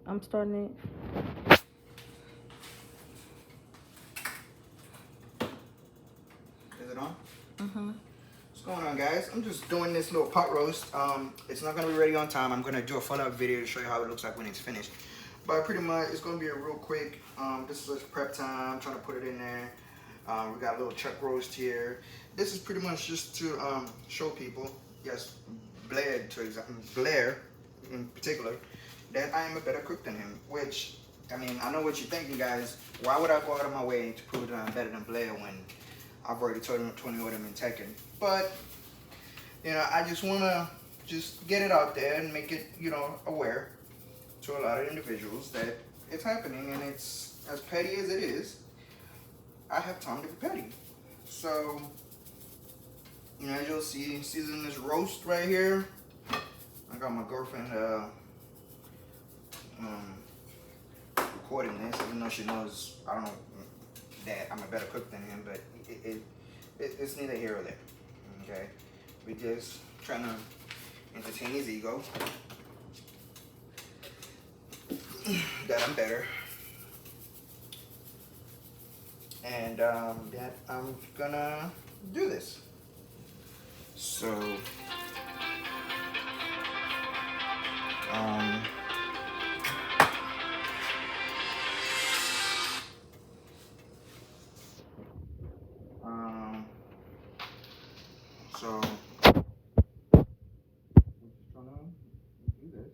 I'm starting it. Is it on? Mm-hmm. What's going on, guys? I'm just doing this little pot roast. It's not gonna be ready on time. I'm gonna do a follow-up video to show you how it looks like when it's finished. But pretty much, it's gonna be a real quick. This is just prep time. I'm trying to put it in there. We got a little chuck roast here. This is pretty much just to show people, yes, Blair in particular, that I am a better cook than him. Which, I mean, I know what you're thinking, guys. Why would I go out of my way to prove that I'm better than Blair when I've already told him 20 of them in Tekken? But you know, I just wanna just get it out there and make it, you know, aware to a lot of individuals that it's happening, and it's as petty as it is. I have time to be petty. So, you know, as you'll see, season this roast right here. I got my girlfriend recording this, even though she knows I don't know that I'm a better cook than him, but it's neither here or there. Okay, we just trying to entertain his ego that I'm better, and that I'm gonna do this. So, um, so we're just gonna do this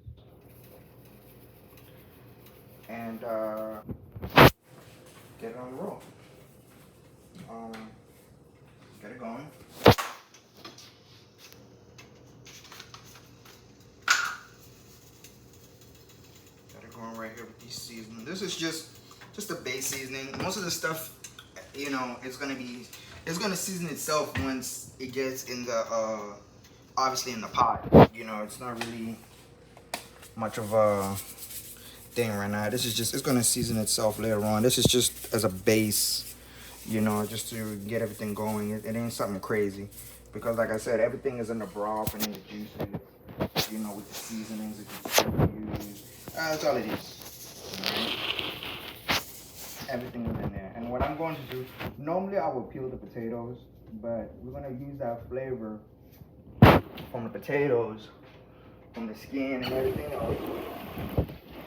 and get it on the roll. Um, get it going. Got it going right here with these seasoning. This is just a base seasoning. Most of the stuff, you know, it's gonna season itself once it gets in the obviously in the pot. You know, it's not really much of a thing right now. This is just, it's gonna season itself later on. This is just as a base, you know, just to get everything going. It ain't something crazy, because like I said, everything is in the broth and in the juices, you know, with the seasonings that you use. That's all it is. Right? Everything is in there. And what I'm going to do, normally I will peel the potatoes, but we're gonna use that flavor from the potatoes, from the skin and everything else,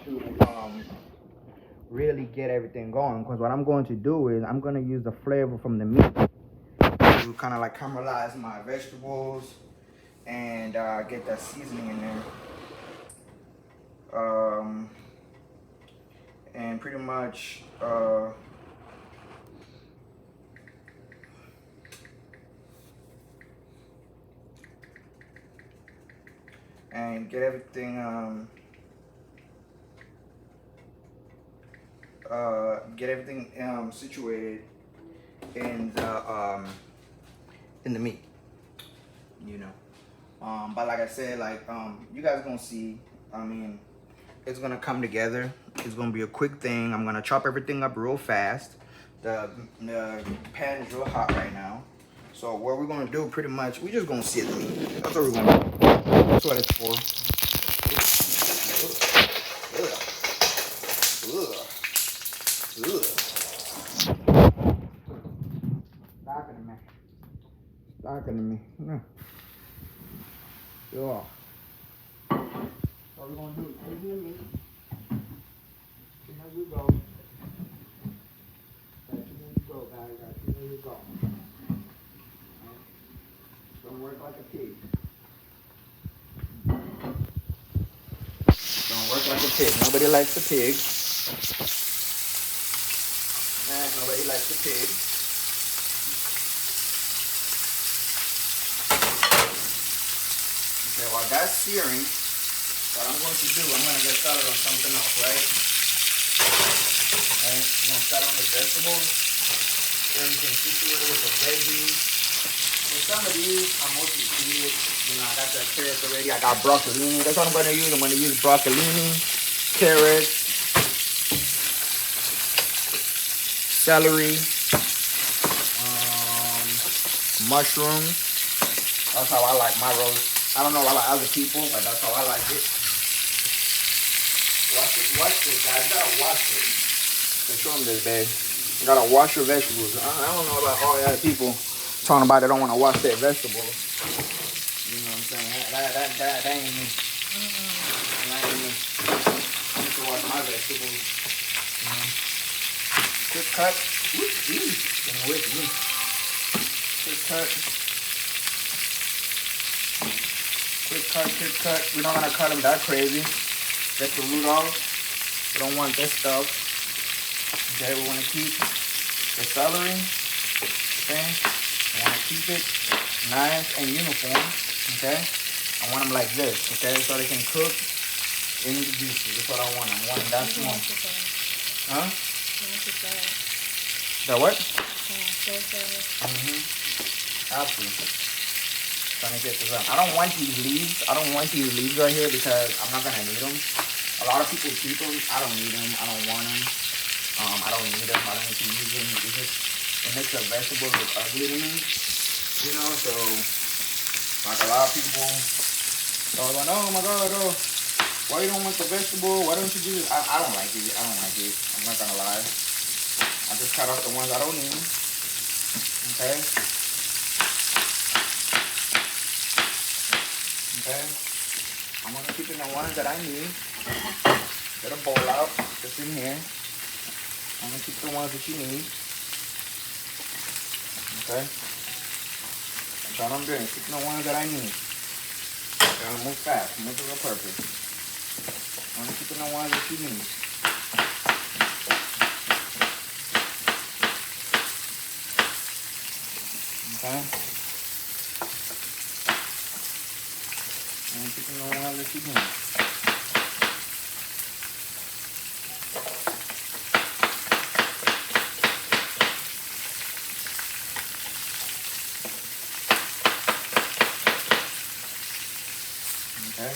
to really get everything going. Because what I'm going to do is I'm going to use the flavor from the meat to kind of like caramelize my vegetables and get that seasoning in there. And pretty much and get everything situated in the meat, you know. But like I said, like you guys gonna see, I mean, it's gonna come together. It's gonna be a quick thing. I'm gonna chop everything up real fast. The pan is real hot right now. So what we're gonna do, pretty much, we're just gonna sear the meat. That's what we're gonna do. That's what it's for. Talking to me. No. Yeah. What we're gonna do? See how you go. Guys. See how you go. Don't work like a pig. Don't work like a pig. Nobody likes a pig. Nobody likes a pig. Okay, while that's searing, what I'm going to do, I'm going to get started on something else, right? Okay, I'm going to start on the vegetables. Then you can situate it with the veggies. With some of these, I'm mostly heated. You know, I got that carrots already. I got broccolini. That's what I'm going to use. I'm going to use broccolini, carrots, celery, mushrooms. That's how I like my roast. I don't know about other people, but that's how I like it. Watch this, guys. You gotta wash it. Let's show them this, babe. You gotta wash your vegetables. I don't know about all that people talking about they don't want to wash their vegetables. You know what I'm saying? That ain't me. That ain't me. I need to wash my vegetables. You know? Quick cut. Getting with me. Quick cut. Quick cut. We're not gonna cut them that crazy. Get the root off. We don't want this stuff. Okay, we want to keep the celery. Okay, we want to keep it nice and uniform. Okay, I want them like this. Okay, so they can cook in the juices. That's what I want. I want them that small. Huh? The what? Have to. Trying to get this up. I don't want these leaves. I don't want these leaves right here because I'm not gonna need them. A lot of people keep them. I don't need them. I don't want them. I don't need them. I don't need to use them. It makes the vegetables look ugly to me. You know, so like a lot of people are like, oh my god, oh, why you don't want the vegetable? Why don't you do this? I don't like it. I don't like it. I'm not gonna lie. I just cut off the ones I don't need. Okay. Okay. I'm gonna keep in the ones that I need. Get a bowl out. Just in here. I'm gonna keep the ones that you need. Okay? That's all I'm doing. Keep the ones that I need. Gotta move fast. Move to the purpose. I'm gonna keep the ones that you need. Okay? I'm keeping the ones that you need. Okay.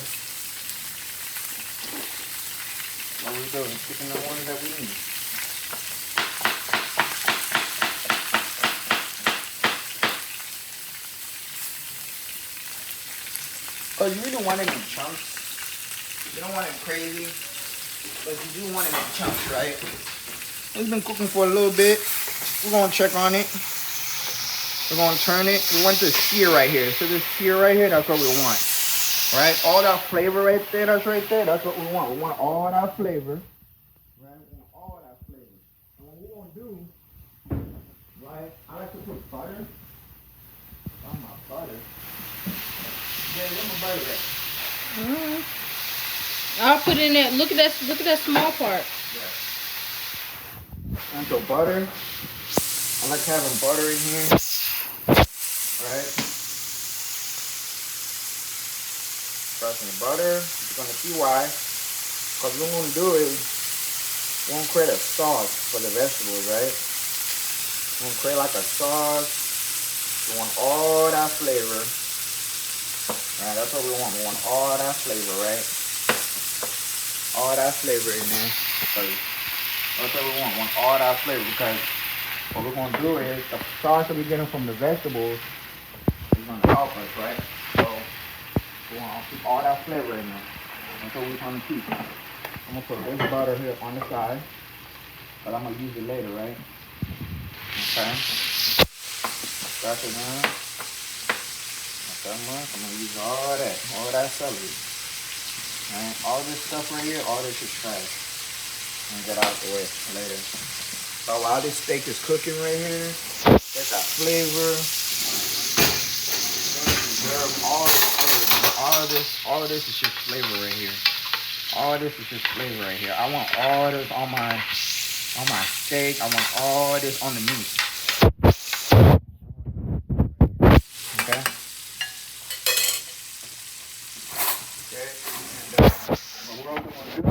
What we doing? Picking the ones that we need. Because you really want it in chunks. You don't want it crazy. But you do want it in chunks, right? It's been cooking for a little bit. We're going to check on it. We're going to turn it. We want this sear right here. So this sear right here, that's what we want. Right? All that flavor right there, that's right there. That's what we want. We want all that flavor. Right? We want all that flavor. And what we're going to do, right? I like to put butter on my butter. Yeah, where's my butter at? I'll put in that. Look at that small part. Yeah. And so butter. I like having butter in here. Right? Pressing the butter. You're gonna see why. Because what we're gonna do is we're gonna create a sauce for the vegetables, right? We're gonna create like a sauce. We want all that flavor. Right, that's what we want. We want all that flavor, right? All that flavor in there. Because that's what we want. We want all that flavor because what we're gonna do is the sauce that we're getting from the vegetables is gonna help us, right? So we want to keep all that flavor in there. That's what we're trying to keep. I'm gonna put this butter here on the side, but I'm gonna use it later, right? Okay. That's it now. Not that much. I'm gonna use all that celery. Right? All this stuff right here, all this is trash. I'm gonna get out of the way later. So while this steak is cooking right here, get that flavor. Reserve all this flavor, man. All of this is just flavor right here. All of this is just flavor right here. I want all this on my steak. I want all this on the meat. Okay. Okay. And what we're also gonna do,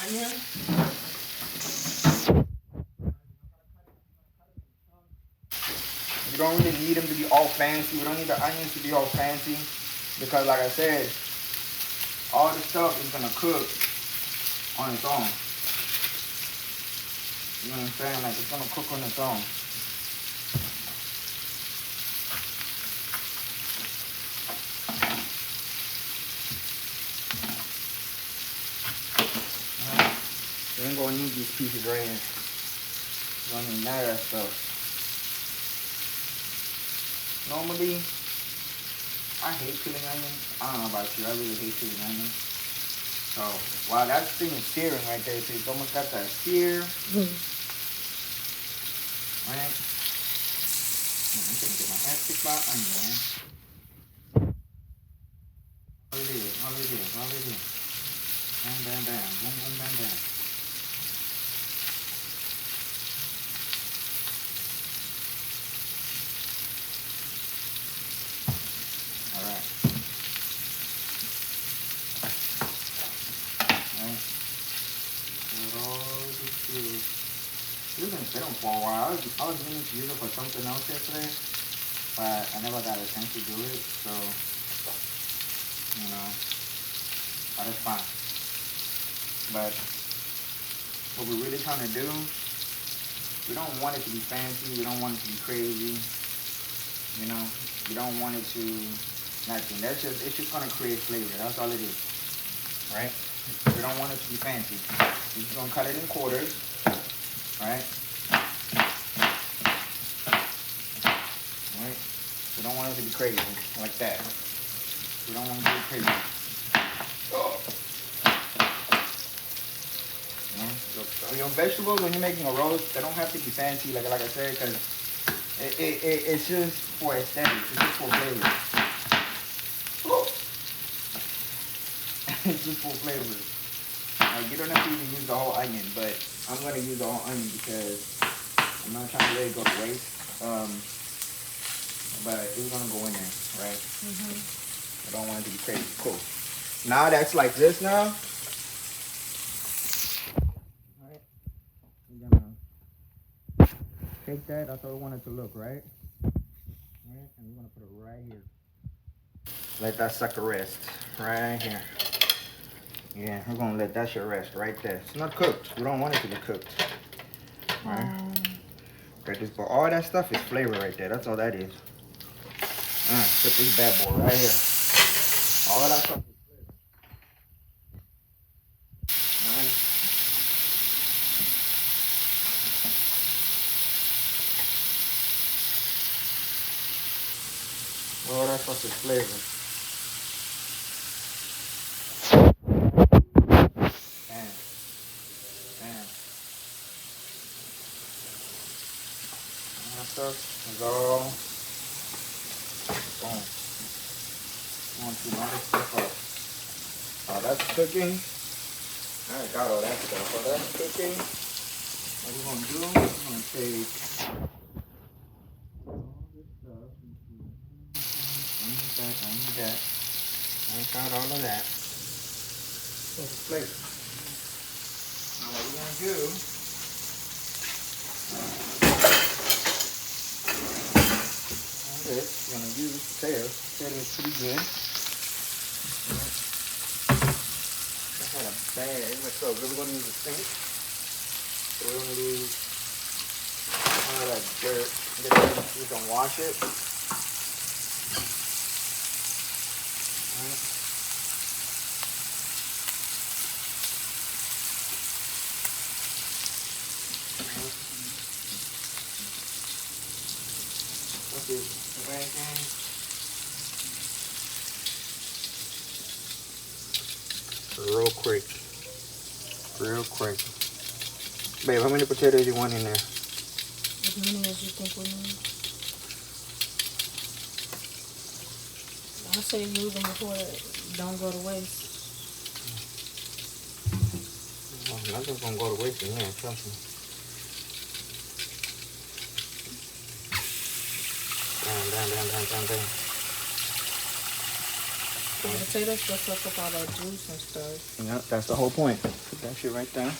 onion. You don't really need them to be all fancy. We don't need the onions to be all fancy because, like I said, all the stuff is gonna cook on its own. You know what I'm saying? Like it's gonna cook on its own. We ain't gonna need these pieces right here. We don't need none of that stuff. Normally, I hate peeling onions. I don't know about you. I really hate peeling onions. So while that thing is searing right there, so it's almost got that sear. Right? I'm gonna get my ass kicked by an onion, man. All it is, all it is, all it is. Bam, bam, bam, boom, boom, bam, bam. All right. Alright. Put all this through. This has been sitting for a while. I was meaning to use it for something else yesterday, but I never got a chance to do it, so, you know, but it's fine. But what we're really trying to do, we don't want it to be fancy, we don't want it to be crazy, you know, we don't want it to, nothing. It's just gonna create flavor, that's all it is, right? We don't want it to be fancy. We're just gonna cut it in quarters. Right? Right? We don't want it to be crazy like that. We don't want it to be crazy. You know, vegetables, when you're making a roast, they don't have to be fancy, like I said, because it's just for aesthetics. It's just for flavor. It's just for flavor. Like, you don't have to even use the whole onion, but I'm going to use the whole onion because I'm not trying to let it go to waste. But it's going to go in there, right? I don't want it to be crazy. Cool. Now that's like this now. Alright. We're going to take that. That's how we want it to look, right? Alright. And we're going to put it right here. Let that sucker rest. Right here. Yeah, we're gonna let that shit rest right there. It's not cooked. We don't want it to be cooked. Alright. Okay, but all that stuff is flavor right there. That's all that is. Put this bad boy right here. All of that stuff is flavor. Alright. All that stuff is flavor. Stuff is all boom. Want to run this stuff up. Oh, that's cooking. I got all that stuff. So that's cooking. What we're gonna do, we're gonna take all this stuff and that. I got all of that. That's flavor. Now what we're gonna do, we're gonna use potato. Potato is pretty good. Alright. I had a bag. So we're gonna use a sink. So we're gonna use all that dirt. You can wash it. Alright. Bacon. Real quick. Babe, how many potatoes you want in there? As many as you think we need. I say use them before it don't go to waste. Well, nothing's gonna go to waste in here, trust me. Damn. The potatoes just suck up all that juice and stuff. Yep, that's the whole point. Put that shit right there.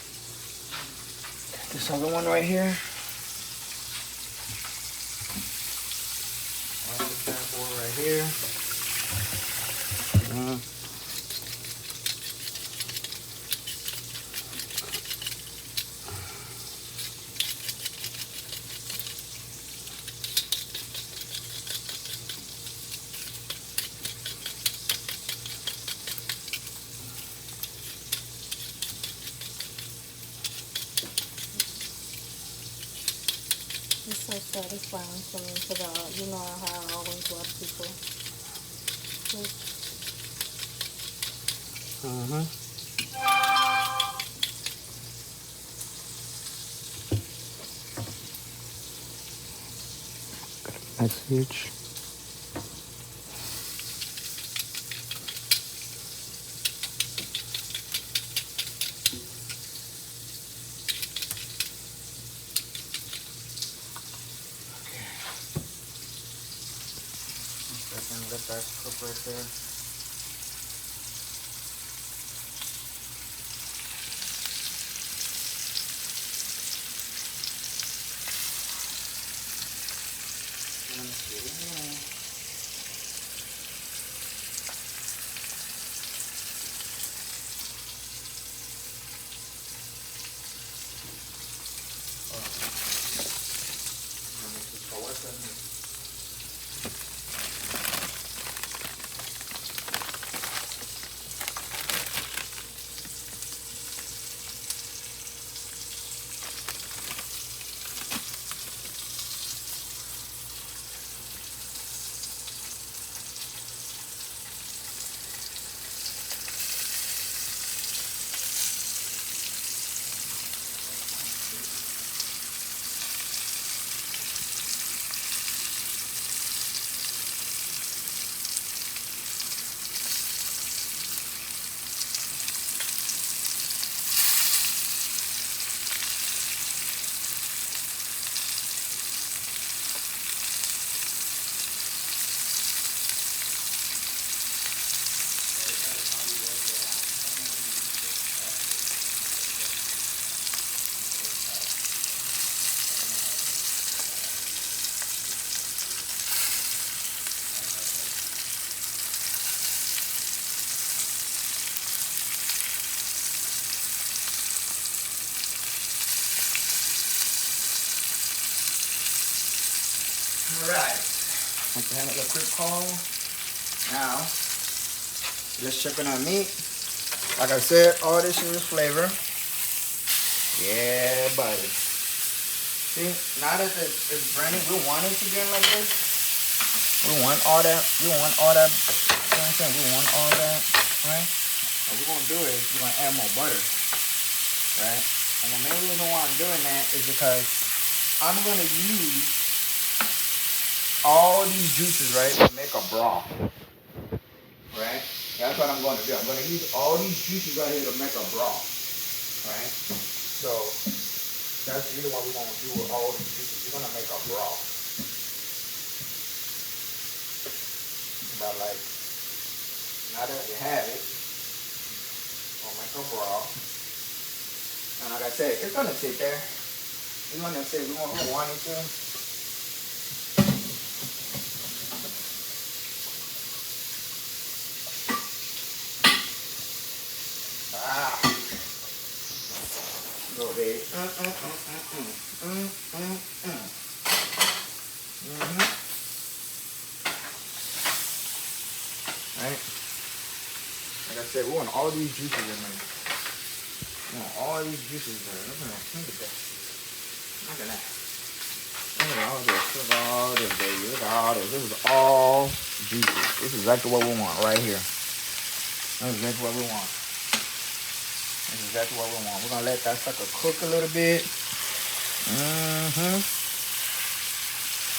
This other one right here. This bad boy right here. It's so satisfying for me because you know how I always watch people. Message. Let that cook right there. Alright, I can handle a quick call. Now, let's check on our meat. Like I said, all this is flavor. Yeah, buddy. See, now that it's burning, we want it to burn like this. We want all that, you know what I'm saying? We want all that, right? What we're gonna do is we're gonna add more butter, right? And the main reason why I'm doing that is because I'm gonna use all these juices, right, to make a broth, right? That's what I'm going to do. I'm going to use all these juices right here to make a broth, right? So that's really what we're going to do with all these juices. We're going to make a broth. But like, now that we have it, we'll make a broth. And like I said, it's going to sit there. We're going to say we want it to. Go, baby. Right? Like I said, we want all these juices in there. We want all these juices in there. Look at that. Look at that. Look at all this. Look at all this, baby. Look at all this. This is all juices. This is exactly what we want right here. That's exactly what we want. That's exactly what we want. We're going to let that sucker cook a little bit.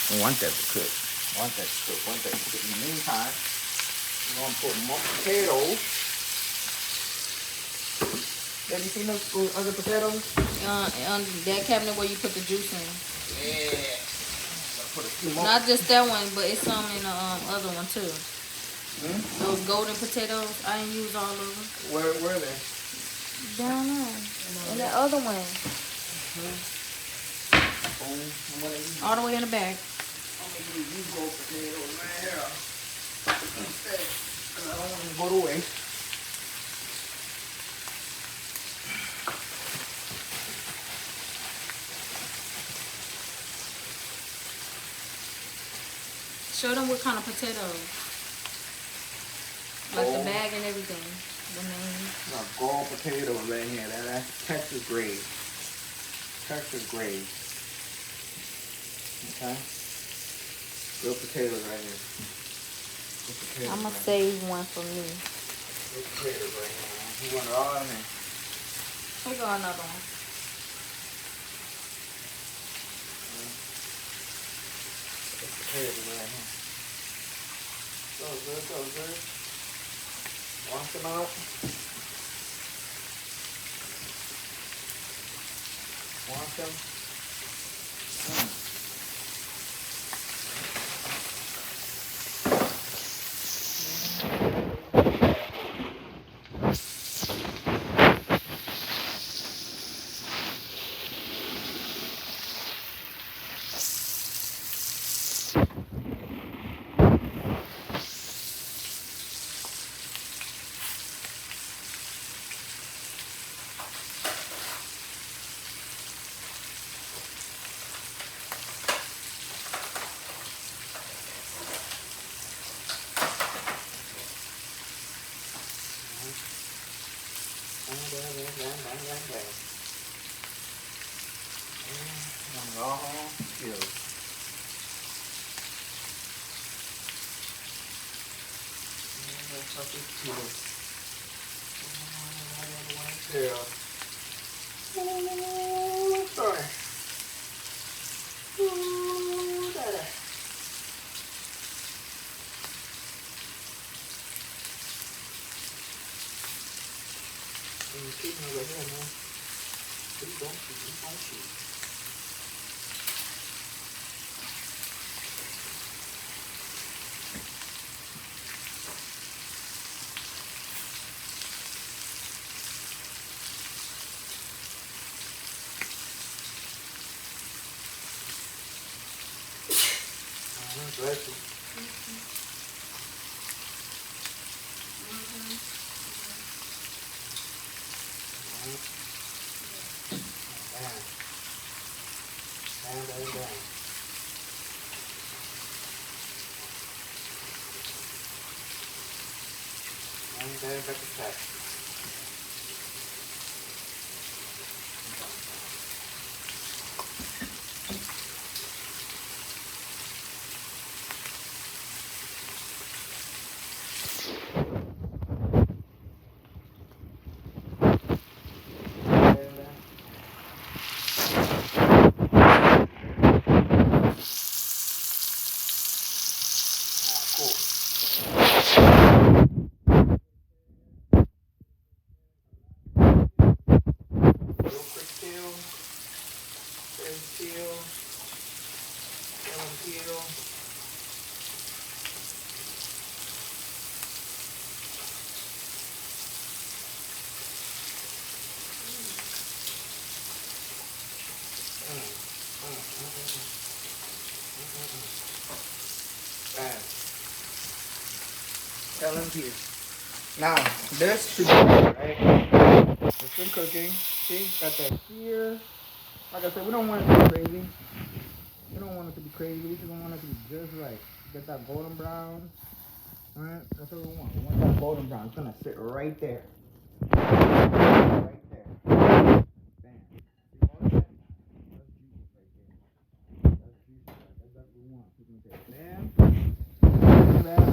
We want that to cook. Want that to cook. Want that to cook. In the meantime, we're going to put more potatoes. Have you seen those other potatoes? On that cabinet where you put the juice in. Yeah. Put a few more. Not just that one, but it's some in the other one too. Those golden potatoes, I didn't use all of them. Where are they? Down there. And that other one. All the way in the back. I'm going to use these gold potatoes right here. Instead, because I don't want them to go to waste. Show them what kind of potatoes. Like the bag and everything. The name. Got gold potatoes right here. That's Texas grade. Texas grade. Okay. Real potatoes right here. I'm going to save one for me. Real potatoes right here, man. You want it all in there. Here go another one. Real potatoes right here. Go good, go good. Wash them out. Wash them. Long skills. Sorry. Keep me over here, man. Please don't shoot. Bless you. Down. Back to back. Now, this should be good, right? It's been cooking. See, got that sear. Like I said, we don't want it to be crazy. We don't want it to be crazy. We just want it to be just right. Get that golden brown. Alright, that's what we want. We want that golden brown. It's gonna sit right there. Right there. Bam. See all that? That's juice right there. That's juice. That's what we want. We can say bam. Bam. Bam.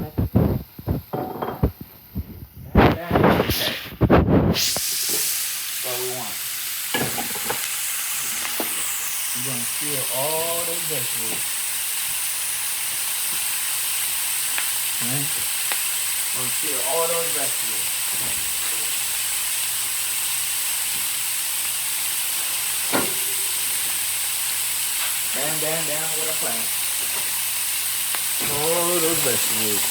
That's what we want. We're gonna seal all those vegetables. Right? We're gonna seal all those vegetables. Bam, with a plan. All those vegetables.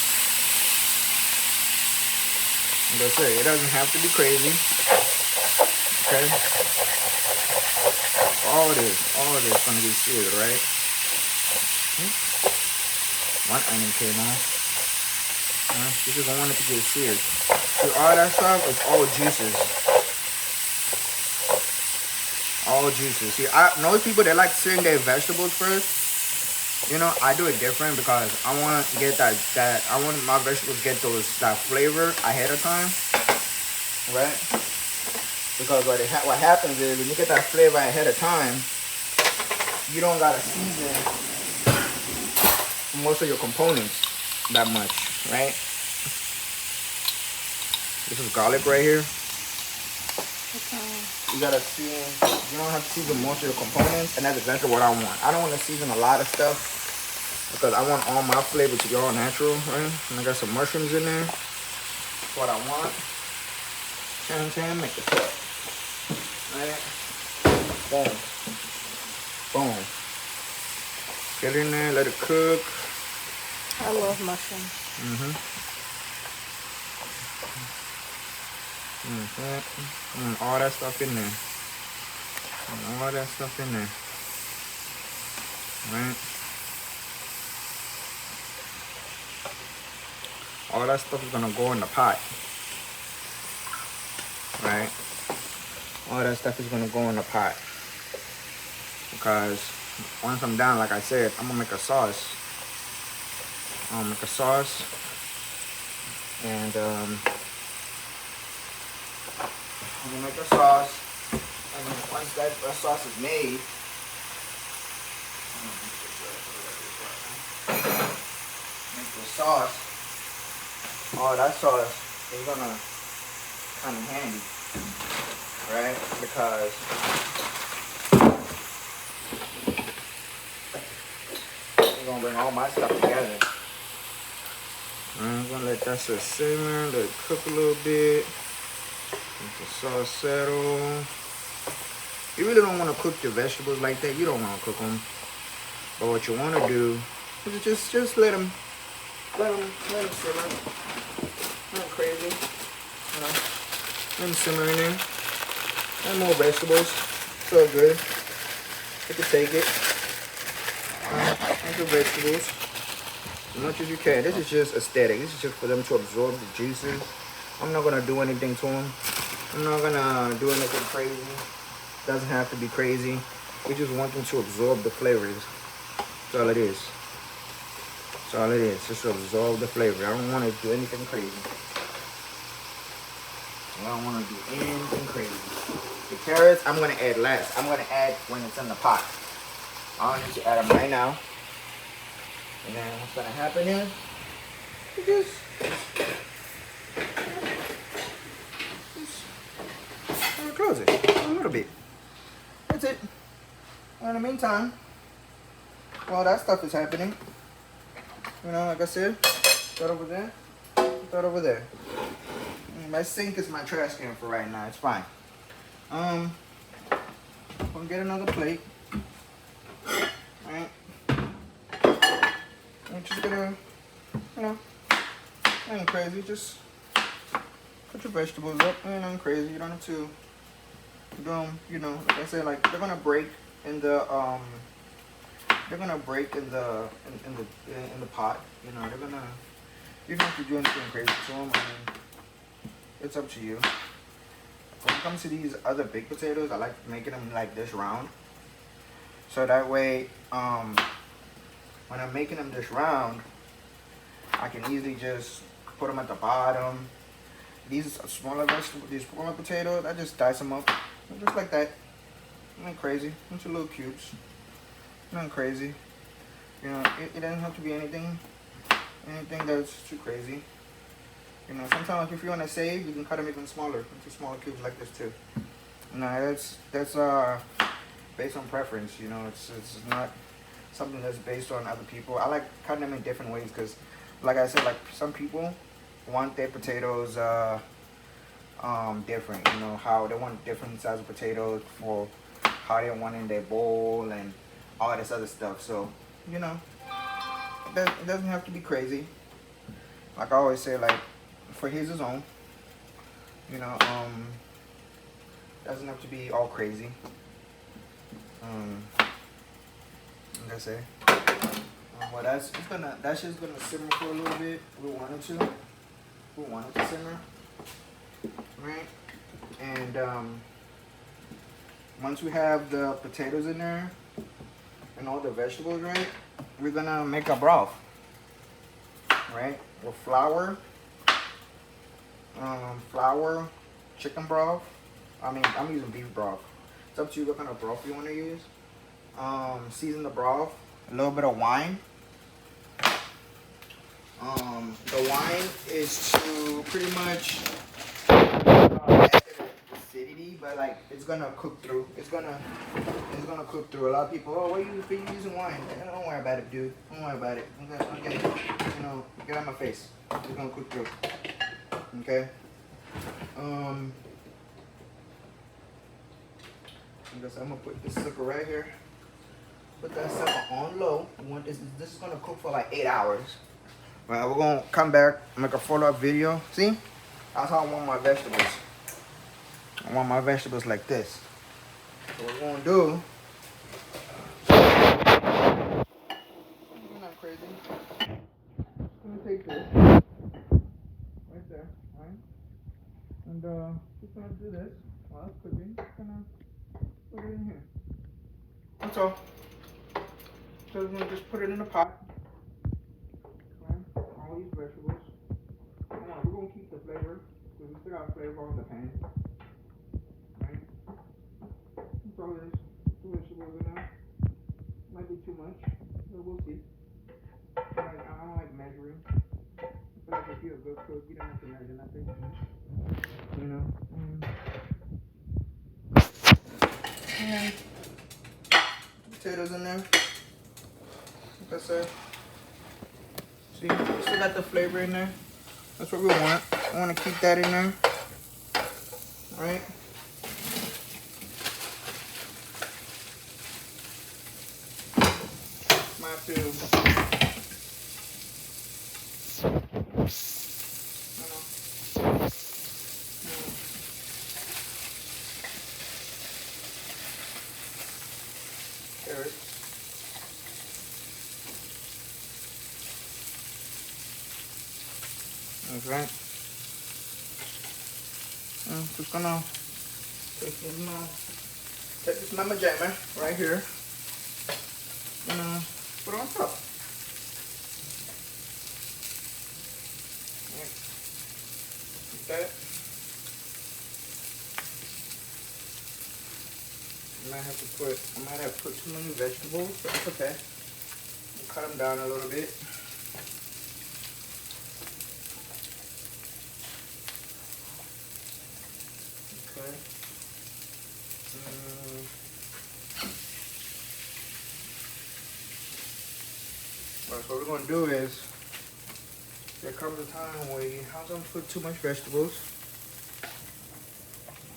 Like I say, it doesn't have to be crazy. Okay? All this gonna be seared, right? One onion came off. This is I want it to get seared. See, all that stuff is all juices. All juices. See, I know people that like searing their vegetables first. You know, I do it different because I want to get that I want my vegetables get that flavor ahead of time, right? Because what happens is when you get that flavor ahead of time, you don't gotta season most of your components that much, right? This is garlic right here. You gotta season. You don't have to season most of your components, and that's exactly what I want. I don't want to season a lot of stuff because I want all my flavor to be all natural, right? And I got some mushrooms in there. That's what I want. Chan, make the cut. Right? Boom. Boom. Get in there, let it cook. I love mushrooms. All that stuff in there. All that stuff in there. Right? All that stuff is gonna go in the pot. Right? All that stuff is gonna go in the pot. Because once I'm done, like I said, I'm gonna make a sauce. I'm gonna make a sauce. And I'm gonna make a sauce. And then once that sauce is made, make the sauce. Oh, that sauce is gonna come in handy, right? Because I'm gonna bring all my stuff together. I'm gonna let that just simmer, let it cook a little bit. Let the sauce settle. You really don't want to cook the vegetables like that. You don't want to cook them. But what you want to do is just let them simmer. Not crazy, you know. Let them simmer in there. And more vegetables. So good. You can take it. Add the vegetables as much as you can. This is just aesthetic. This is just for them to absorb the juices. I'm not gonna do anything to them. I'm not gonna do anything crazy. Doesn't have to be crazy. We just want them to absorb the flavors. That's all it is. That's all it is. Just to absorb the flavor. I don't want to do anything crazy. I don't want to do anything crazy. The carrots, I'm gonna add last. I'm gonna add when it's in the pot. I don't need to add them right now. And then what's gonna happen is, you just close it a little bit. That's it. In the meantime, while that stuff is happening, you know, like I said, that over there, that over there. My sink is my trash can for right now. It's fine. I'm gonna get another plate. Alright. I'm just gonna, you know, nothing crazy. Just put your vegetables up. Nothing crazy. You don't have to do them, you know, like I said, like they're gonna break in the in the pot. You know, they're gonna. You don't have to do anything crazy to them. I mean, it's up to you. When it comes to these other baked potatoes, I like making them like this round. So that way, when I'm making them this round, I can easily just put them at the bottom. These smaller vegetables, these smaller potatoes, I just dice them up, just like that. Nothing crazy, into little cubes. Nothing crazy. You know, it doesn't have to be anything that's too crazy. You know, sometimes if you want to save, you can cut them even smaller, into smaller cubes like this too. You know, that's based on preference. You know, it's not something that's based on other people. I like cutting them in different ways because, like I said, like some people want their potatoes different. You know, how they want different size of potatoes for how they want in their bowl and all this other stuff. So, you know, it doesn't have to be crazy. Like I always say, like, for his own, you know, doesn't have to be all crazy. Like I say, well, that's just gonna simmer for a little bit. We want it to simmer, right? And once we have the potatoes in there and all the vegetables, right, we're gonna make a broth, right? With flour, chicken broth. I mean, I'm using beef broth. It's up to you what kind of broth you want to use. Season the broth, a little bit of wine, The wine is to pretty much add to the acidity, but like it's gonna cook through. It's gonna cook through. A lot of people, oh, why you using wine? Don't worry about it, dude. Don't worry about it. Okay, get out of my face. It's gonna cook through. Okay. I guess I'm gonna put this sucker right here. Put that sucker on low. You want this is gonna cook for like 8 hours. Right, we're gonna come back, make a follow-up video. See? That's how I want my vegetables. I want my vegetables like this. So what we're gonna do. You're not crazy. I'm gonna take this right there, right? And just gonna do this while it's cooking. Just gonna put it in here. That's all. So we're gonna just put it in a pot. Right? All these vegetables. We're gonna keep the flavor because we still got flavor on the pan. Right? That's all it is. 2 vegetables in there. Might be too much, but we'll see. I don't like measuring. I feel like if you're a good cook, you don't have to measure nothing. You know? And potatoes in there. Like I said. See, we still got the flavor in there. That's what we want. I want to keep that in there. Right? Might have to. Right. I'm just gonna take this mama jammer right here and put it on top. Right. Like that. I might have to put too many vegetables, but that's okay. I'll cut them down a little bit. Okay. Right, so what we're gonna do is there comes a time where you have to put too much vegetables.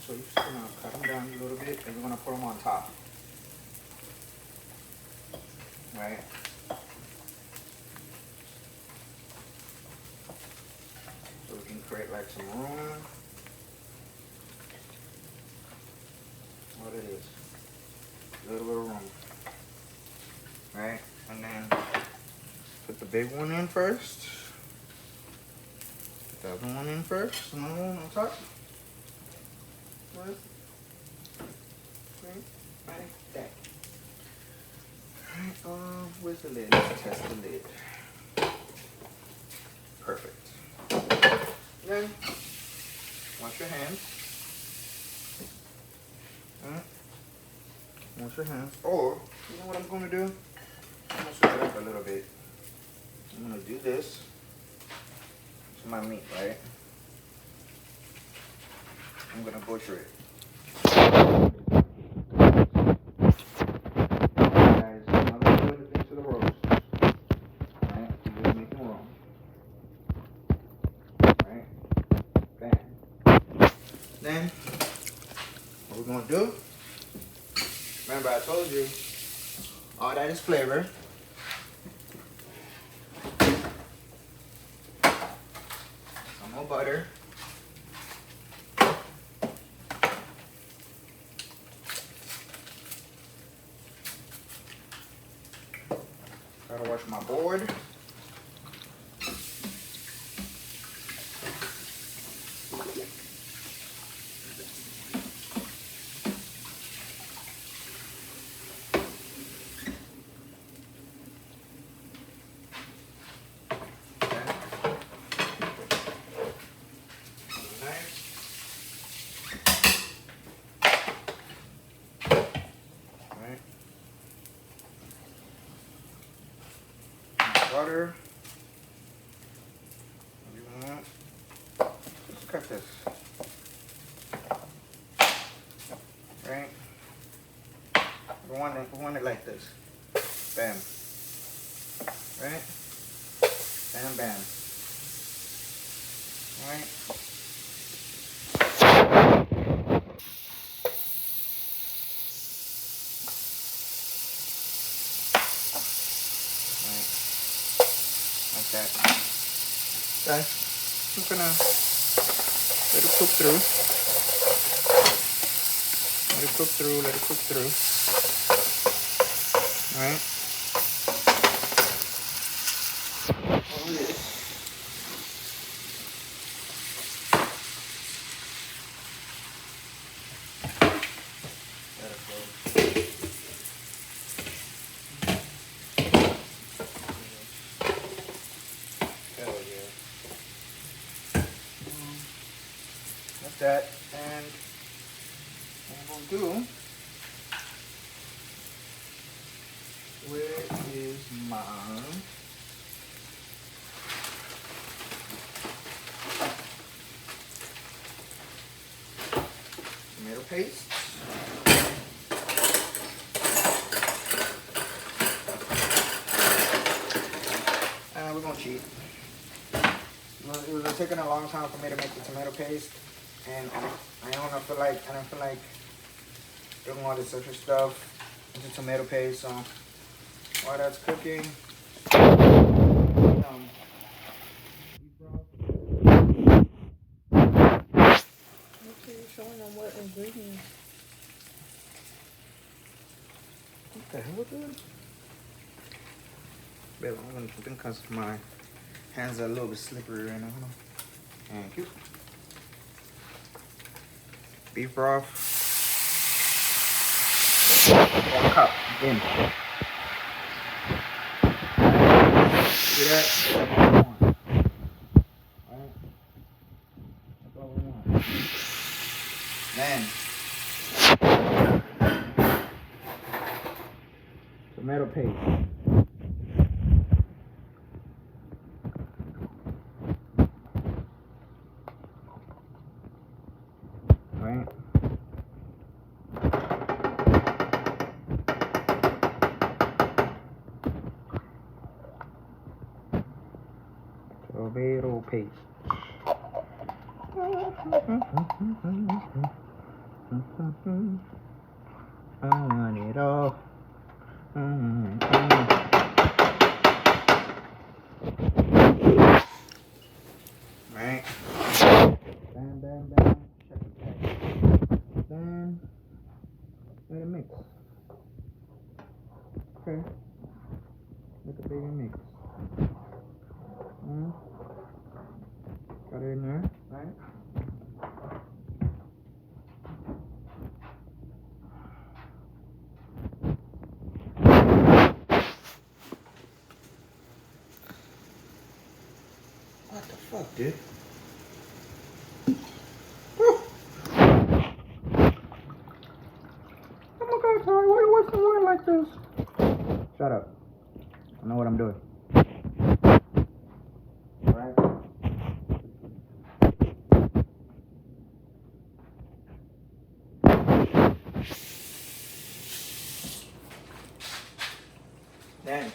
So you're just gonna cut them down a little bit and we're gonna put them on top. Right? So we can create like some room. What it is. A little bit of room. Right? And then put the big one in first. Put the other one in first. Another one on top. Right? Like that. Alright, where's the lid? Let's test the lid. Perfect. Then wash your hands. Alright. Wash your hands. Or you know what I'm gonna do? I'm gonna switch it up a little bit. I'm gonna do this. It's my meat, right? I'm gonna butcher it. Guys, I'm not doing anything to the roast. Right? You just make it wrong. Right? Bam. Then what we're gonna do? Remember I told you all that is flavor. Some more butter. Gotta wash my board. Butter. We want it like this. Bam. Right? Bam, bam. Alright. Like that. Okay. I'm gonna let it cook through. Let it cook through. Let it cook through. Alright. Oh, yes. That, and what we'll do, where is my tomato paste? And we're gonna cheat. It was taking a long time for me to make the tomato paste. And I don't feel like doing all this extra stuff into tomato paste. So while that's cooking, Okay, showing them what ingredients. What the hell is this? Babe, I'm gonna think because my hands are a little bit slippery right now. Hold on. Thank you. Beef broth. 1 cup in. See that? That's all we want. Alright? That's all we want. Then tomato paste. Right? Tomato paste. I want it all. Right? Bam, bam, bam. Check it out. Then let it mix. Okay. Let the baby mix. Got it in there, right? What the fuck, dude? Oh my god, Tori, why are you wasting wine like this? Shut up. I know what I'm doing. Alright? Then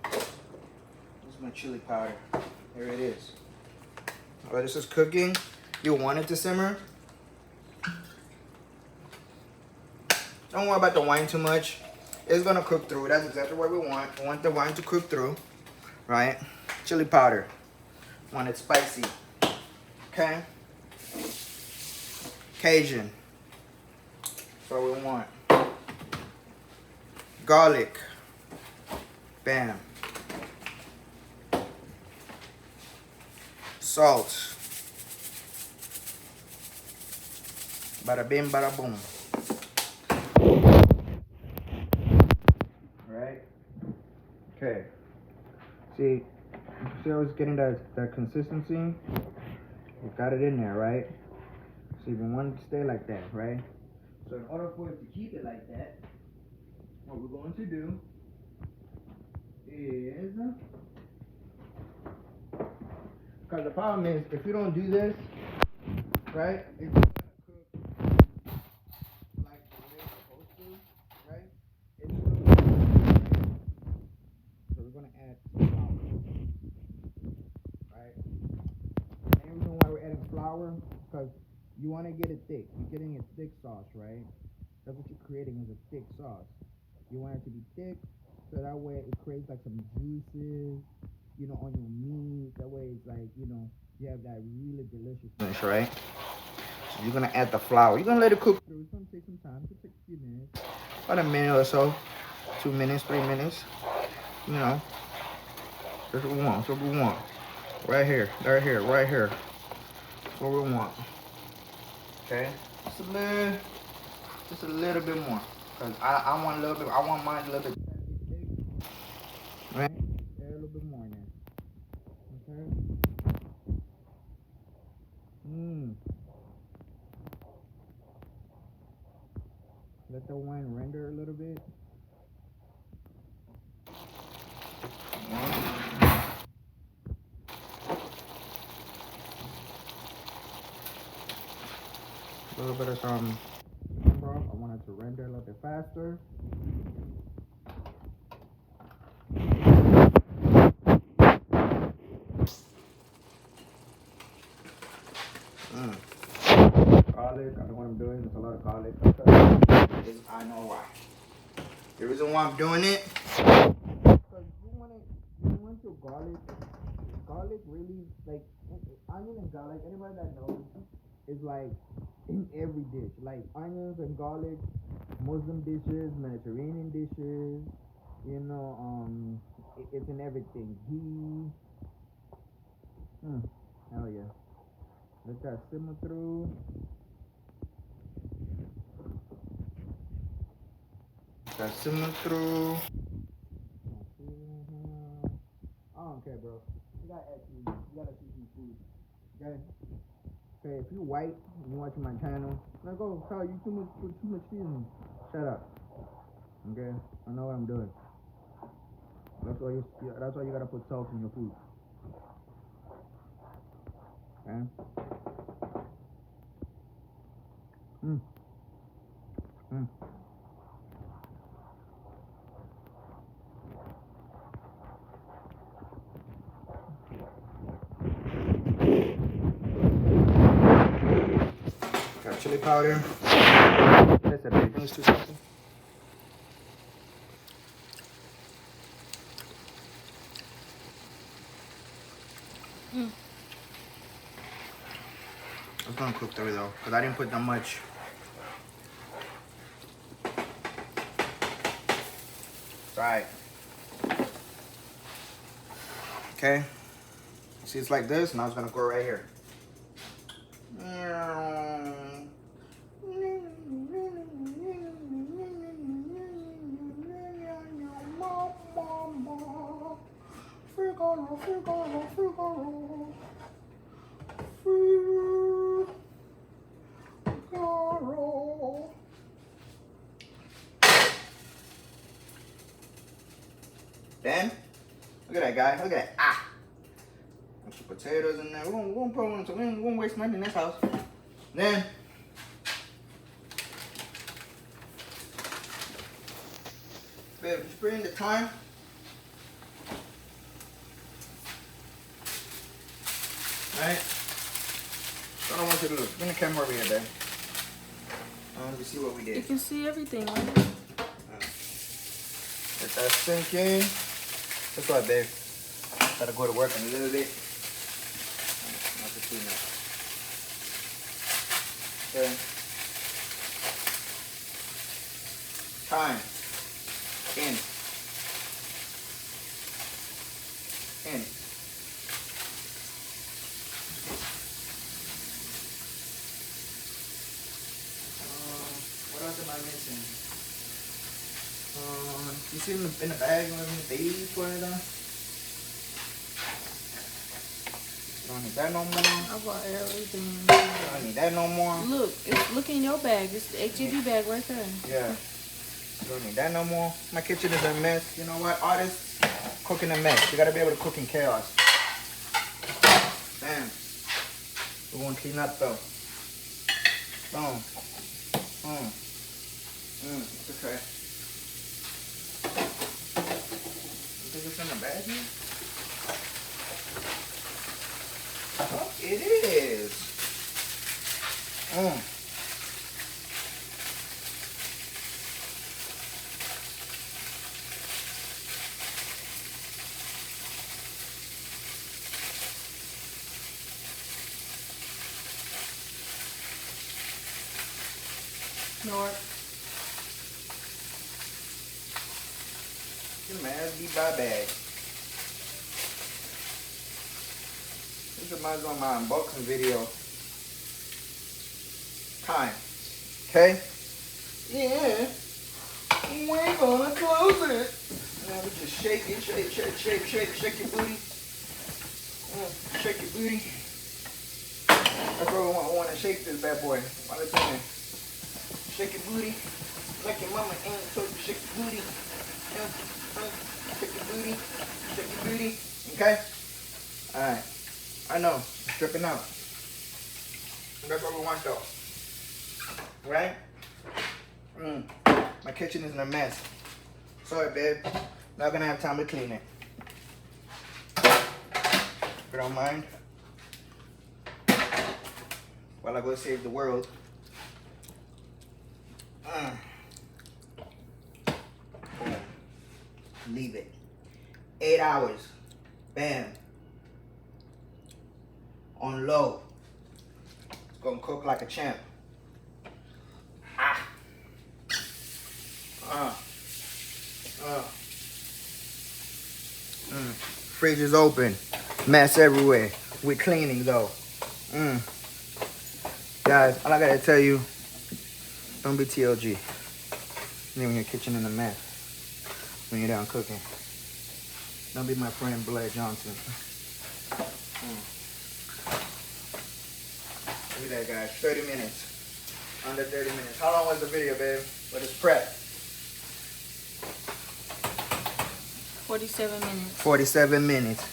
this is my chili powder. Here it is. While this is cooking, you want it to simmer. Don't worry about the wine too much. It's gonna cook through. That's exactly what we want. We want the wine to cook through, right? Chili powder. Want it spicy. Okay? Cajun. That's what we want. Garlic. Bam. Salt. Bada bing, bada boom. Right? Okay. See I was getting that consistency? We got it in there, right? So you want it to stay like that, right? So in order for it to keep it like that, what we're going to do is, because the problem is, if you don't do this, right? It's gonna cook like the way it's supposed to, right? It's still gonna cook, right? So we're gonna add some flour, right? And the reason why we're adding flour because you want to get it thick. You're getting a thick sauce, right? That's what you're creating is a thick sauce. You want it to be thick, so that way it creates like some juices, you know, on your meat. That way it's like, you know, you have that really deliciousness, right? So you're gonna add the flour. You're gonna let it cook through. It's gonna take some time. It could take a few minutes, about a minute or so, 2 minutes, 3 minutes. You know, that's what we want. That's what we want. Right here, right here, right here. That's what we want. Okay, just a little bit more, cause I want a little bit. I want mine a little bit. Right, add a little bit more in there. Okay. Let the wine render a little bit. A little bit of some broth. I want it to render a little bit faster. Garlic. I know what I'm doing. There's a lot of garlic. I know why. The reason why I'm doing it because you want your garlic. Garlic really like onion and garlic. Anybody that knows is like in every dish. Like onions and garlic, Muslim dishes, Mediterranean dishes. You know, it's in everything. Ghee. Hell yeah. Let that simmer through. That simmer through. I don't care, bro. You gotta add seasoning. You gotta season food. Okay? Okay, if you white and you watching my channel, like, oh, Kyle, you too much seasoning. Shut up. Okay? I know what I'm doing. That's why you gotta put salt in your food. Okay? Got chili powder. That's a big thing. Too salty. It's gonna cook through though, because I didn't put that much. Right. Okay. See, it's like this. Now it's gonna go right here. Then, look at that guy. Look at that. Some potatoes in there. We're gonna put one. So we won't waste money in this house. Then, babe, just bring the time. Right? So I don't want you to look. Bring the camera over here, babe. You see what we did. You can see everything, right? Let that sink in. That's right, babe. Gotta go to work in a little bit. Not to see now. Okay. Time. In. What else am I missing? You see in the bag when the baby put it on? Don't need that no more. I bought everything. Don't need that no more. Look in your bag. It's the HEB bag right there. Yeah. Don't need that no more. My kitchen is a mess. You know what? Artists cook in a mess. You gotta be able to cook in chaos. Damn. We're gonna clean up though. Boom. Okay. You think it's in the bag here? Oh, it is. North. Your man be by bag. This reminds me of my unboxing video. Time. Okay? Yeah. We ain't gonna close it. Now we just shake it, shake your booty. Shake your booty. That's what we want to shake this bad boy while it's in there. Shake your booty. Like your mama ain't told you shake your booty. Shake your booty. Shake your booty. Okay? Alright. I know. It's dripping out. That's what we want though. Right? My kitchen is in a mess. Sorry, babe. Not gonna have time to clean it. If you don't mind. While I go save the world. Boom. Leave it. 8 hours. Bam. On low. It's gonna cook like a champ. Fridge is open. Mess everywhere. We're cleaning though. Guys, all I gotta tell you, don't be TLG. Leaving your kitchen in a mess when you're down cooking. Don't be my friend Blair Johnson. Look at that, guys. 30 minutes. Under 30 minutes. How long was the video, babe? For this prep? 47 minutes. 47 minutes.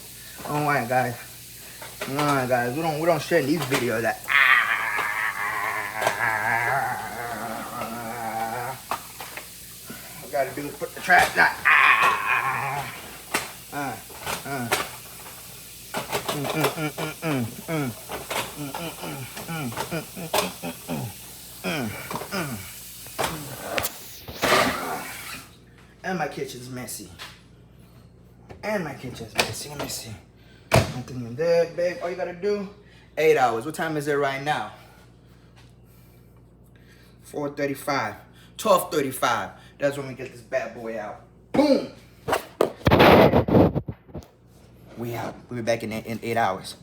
Alright, guys. Alright, guys. We don't share these videos that. What we gotta do is put the trash down. And my kitchen's messy. And my kitchen's messy. Let me see. Nothing in there, babe. All you gotta do, 8 hours. What time is it right now? 4:35. 12:35. That's when we get this bad boy out. Boom! We out. We'll be back in 8 hours.